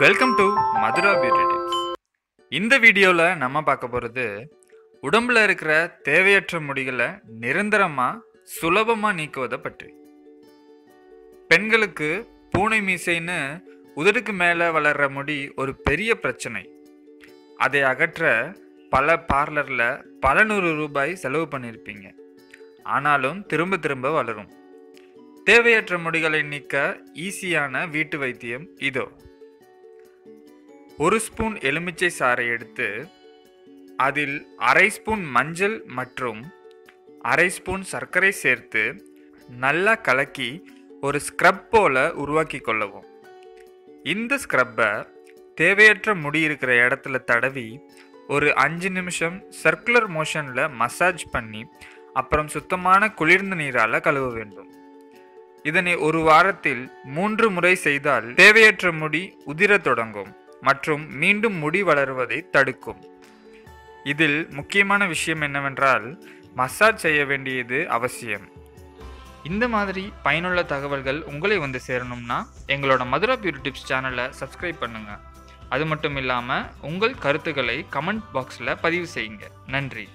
Welcome to Madhura beauty tips. இந்த வீடியோவில் நம்ம பார்க்க போகிறது உடம்புல இருக்கிற தேவையற்ற முடிகளை நிரந்தரமாக சுலபமாக நீக்குவதை பற்றி. பெண்களுக்கு பூனை மீசைன்னு உதடுக்கு மேலே வளர்கிற முடி ஒரு பெரிய பிரச்சனை. அதை அகற்ற பல பார்லரில் பல ₹100 செலவு பண்ணியிருப்பீங்க. ஆனாலும் திரும்ப திரும்ப வளரும். தேவையற்ற முடிகளை நீக்க ஈஸியான வீட்டு வைத்தியம் இதோ. 1 ஸ்பூன் எலுமிச்சை சாறை எடுத்து அதில் அரை ஸ்பூன் மஞ்சள் மற்றும் அரை ஸ்பூன் சர்க்கரை சேர்த்து நல்லா கலக்கி ஒரு ஸ்க்ரப் போல உருவாக்கி கொள்ளவும். இந்த ஸ்க்ரப்பை தேவையற்ற முடி இருக்கிற இடத்துல தடவி ஒரு 5 நிமிஷம் சர்க்குலர் மோஷனில் மசாஜ் பண்ணி அப்புறம் சுத்தமான குளிர்ந்த நீரால் கழுவ வேண்டும். இதனை ஒரு வாரத்தில் 3 முறை செய்தால் தேவையற்ற முடி உதிரத் தொடங்கும் மற்றும் மீண்டும் முடி வளருவதை தடுக்கும். இதில் முக்கியமான விஷயம் என்னவென்றால் மசாஜ் செய்ய வேண்டியது அவசியம். இந்த மாதிரி பயனுள்ள தகவல்கள் உங்களை வந்து சேரணும்னா எங்களோட மதுரா பியூட்டி டிப்ஸ் சேனலை சப்ஸ்கிரைப் பண்ணுங்கள். அது மட்டும் இல்லாமல் உங்கள் கருத்துக்களை கமெண்ட் பாக்ஸில் பதிவு செய்யுங்க. நன்றி.